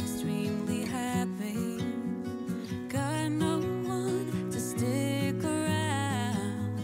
extremely happy. Got no one to stick around.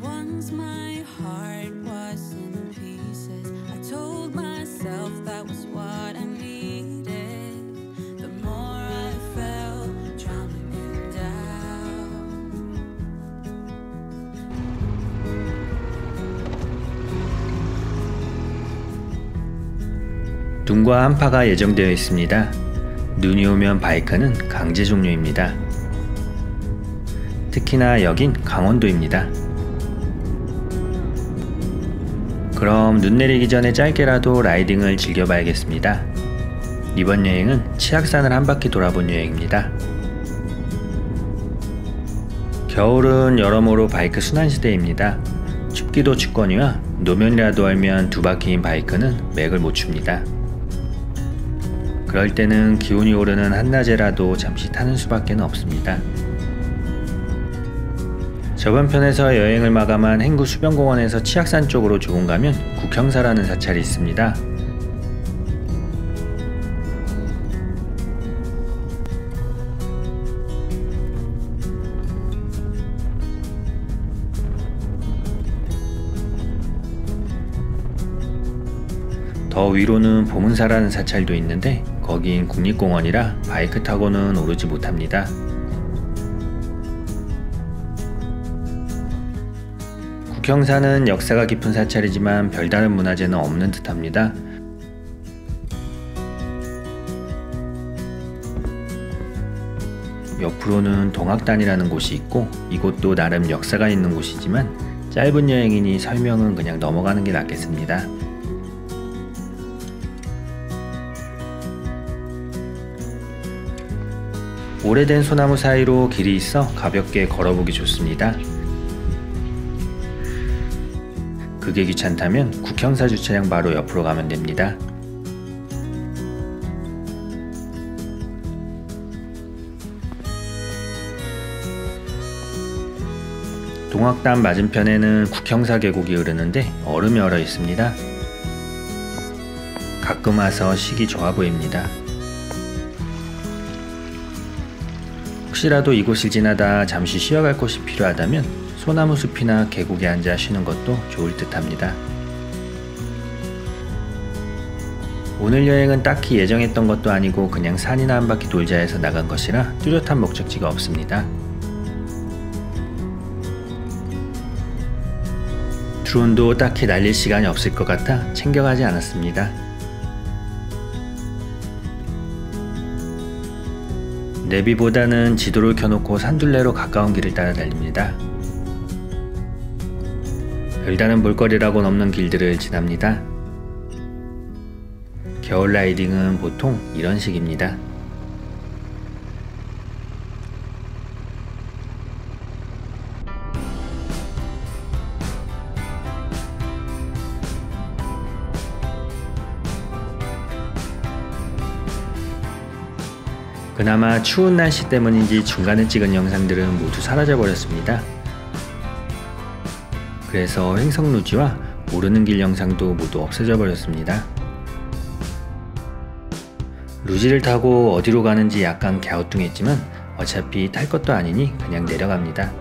Once my heart was in pieces, I told myself that was what I needed. The more I felt drowning in doubt. 눈과 한파가 예정되어 있습니다. 눈이 오면 바이크는 강제 종료입니다. 특히나 여긴 강원도입니다. 그럼 눈 내리기 전에 짧게라도 라이딩을 즐겨봐야겠습니다. 이번 여행은 치악산을 한 바퀴 돌아본 여행입니다. 겨울은 여러모로 바이크 순환시대입니다. 춥기도 춥거니와 노면이라도 알면 두 바퀴인 바이크는 맥을 못 춥니다. 그럴 때는 기온이 오르는 한낮에라도 잠시 타는 수밖에 없습니다. 저번 편에서 여행을 마감한 행구 수변공원에서 치악산 쪽으로 조금 가면 국형사라는 사찰이 있습니다. 더 위로는 보문사라는 사찰도 있는데 거긴 국립공원이라 바이크 타고는 오르지 못합니다. 국형사는 역사가 깊은 사찰이지만 별다른 문화재는 없는 듯합니다. 옆으로는 동학단이라는 곳이 있고 이곳도 나름 역사가 있는 곳이지만 짧은 여행이니 설명은 그냥 넘어가는 게 낫겠습니다. 오래된 소나무 사이로 길이 있어 가볍게 걸어보기 좋습니다. 그게 귀찮다면 국형사 주차장 바로 옆으로 가면 됩니다. 동학단 맞은편에는 국형사 계곡이 흐르는데 얼음이 얼어 있습니다. 가끔 와서 쉬기 좋아 보입니다. 혹시라도 이곳을 지나다 잠시 쉬어갈 곳이 필요하다면 소나무 숲이나 계곡에 앉아 쉬는 것도 좋을 듯 합니다. 오늘 여행은 딱히 예정했던 것도 아니고 그냥 산이나 한 바퀴 돌자 해서 나간 것이라 뚜렷한 목적지가 없습니다. 드론도 딱히 날릴 시간이 없을 것 같아 챙겨가지 않았습니다. 내비보다는 지도를 켜놓고 산둘레로 가까운 길을 따라 달립니다. 별다른 볼거리라고는 없는 길들을 지납니다. 겨울 라이딩은 보통 이런 식입니다. 그나마 추운 날씨 때문인지 중간에 찍은 영상들은 모두 사라져 버렸습니다. 그래서 횡성루지와 오르는 길 영상도 모두 없어져 버렸습니다. 루지를 타고 어디로 가는지 약간 갸우뚱했지만 어차피 탈 것도 아니니 그냥 내려갑니다.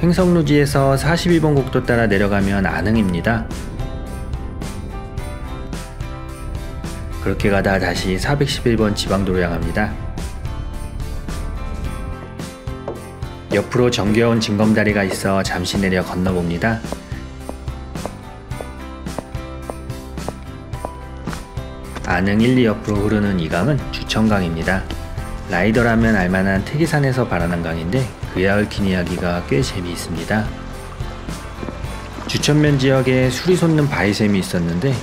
횡성루지에서 42번 국도 따라 내려가면 안흥입니다. 그렇게 가다 다시 411번 지방도로 향합니다. 옆으로 정겨운 징검다리가 있어 잠시 내려 건너봅니다. 안흥 1, 2 옆으로 흐르는 이 강은 주천강입니다. 라이더라면 알만한 태기산에서 발원한 강인데 그에 얽힌 이야기가 꽤 재미있습니다. 주천면 지역에 술이 솟는 바위샘이 있었는데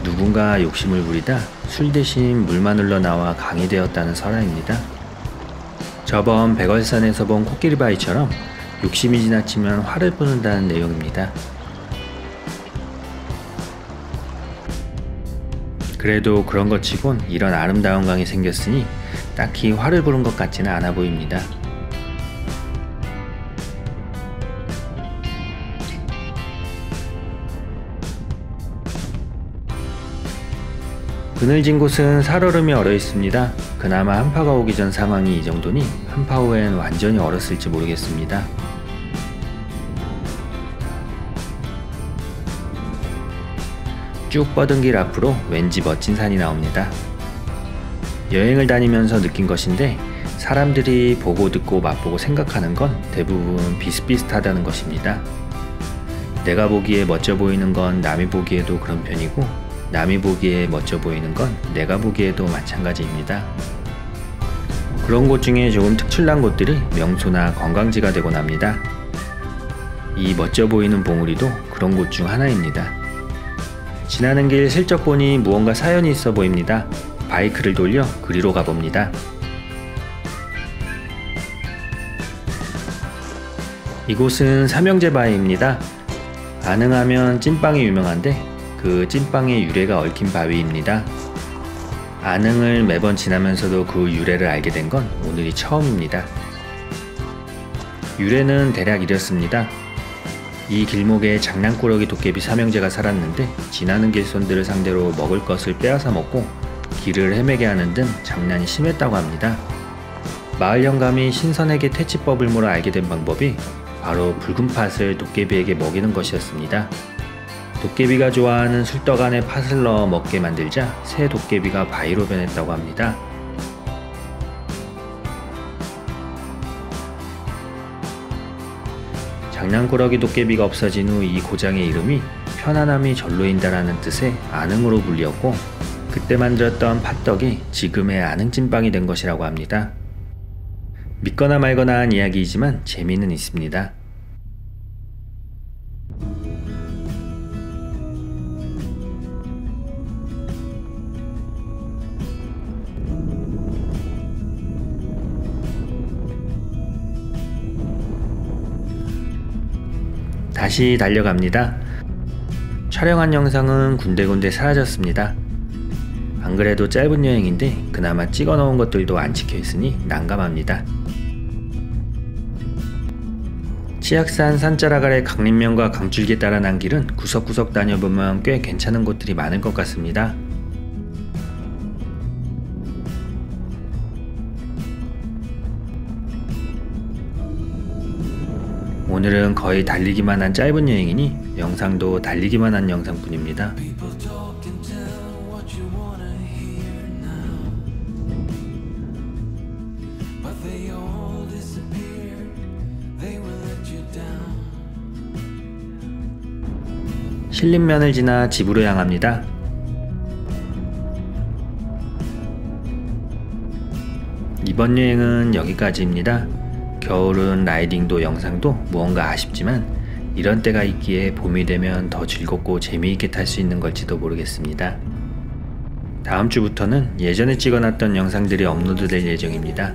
누군가 욕심을 부리다 술 대신 물만 흘러나와 강이 되었다는 설화입니다. 저번 백월산에서 본 코끼리 바위처럼 욕심이 지나치면 화를 뿜는다는 내용입니다. 그래도 그런 것 치곤 이런 아름다운 강이 생겼으니 딱히 화를 부른 것 같지는 않아 보입니다. 그늘진 곳은 살얼음이 얼어 있습니다. 그나마 한파가 오기 전 상황이 이 정도니 한파 후엔 완전히 얼었을지 모르겠습니다. 쭉 뻗은 길 앞으로 왠지 멋진 산이 나옵니다. 여행을 다니면서 느낀 것인데 사람들이 보고 듣고 맛보고 생각하는 건 대부분 비슷비슷하다는 것입니다. 내가 보기에 멋져 보이는 건 남이 보기에도 그런 편이고 남이 보기에 멋져 보이는 건 내가 보기에도 마찬가지입니다. 그런 곳 중에 조금 특출난 곳들이 명소나 관광지가 되곤 합니다. 이 멋져 보이는 봉우리도 그런 곳 중 하나입니다. 지나는 길 슬쩍 보니 무언가 사연이 있어 보입니다. 바이크를 돌려 그리로 가봅니다. 이곳은 삼형제 바위입니다. 안흥하면 찐빵이 유명한데 그 찐빵의 유래가 얽힌 바위입니다. 안흥을 매번 지나면서도 그 유래를 알게 된 건 오늘이 처음입니다. 유래는 대략 이렇습니다. 이 길목에 장난꾸러기 도깨비 삼형제가 살았는데 지나는 길손들을 상대로 먹을 것을 빼앗아 먹고 길을 헤매게 하는 등 장난이 심했다고 합니다. 마을 영감이 신선에게 퇴치법을 물어 알게 된 방법이 바로 붉은 팥을 도깨비에게 먹이는 것이었습니다. 도깨비가 좋아하는 술떡 안에 팥을 넣어 먹게 만들자 새 도깨비가 바위로 변했다고 합니다. 장난꾸러기 도깨비가 없어진 후 이 고장의 이름이 편안함이 절로인다라는 뜻의 안흥으로 불리었고 그때 만들었던 팥떡이 지금의 안흥찐빵이 된 것이라고 합니다. 믿거나 말거나 한 이야기이지만 재미는 있습니다. 다시 달려갑니다. 촬영한 영상은 군데군데 사라졌습니다. 안 그래도 짧은 여행인데 그나마 찍어 놓은 것들도 안 찍혀 있으니 난감합니다. 치악산 산자락 아래 강림면과 강줄기에 따라 난 길은 구석구석 다녀보면 꽤 괜찮은 곳들이 많을 것 같습니다. 오늘은 거의 달리기만 한 짧은 여행이니 영상도 달리기만 한 영상뿐입니다. 신림면을 지나 집으로 향합니다. 이번 여행은 여기까지입니다. 겨울은 라이딩도 영상도 무언가 아쉽지만 이런 때가 있기에 봄이 되면 더 즐겁고 재미있게 탈 수 있는 걸지도 모르겠습니다. 다음 주부터는 예전에 찍어놨던 영상들이 업로드될 예정입니다.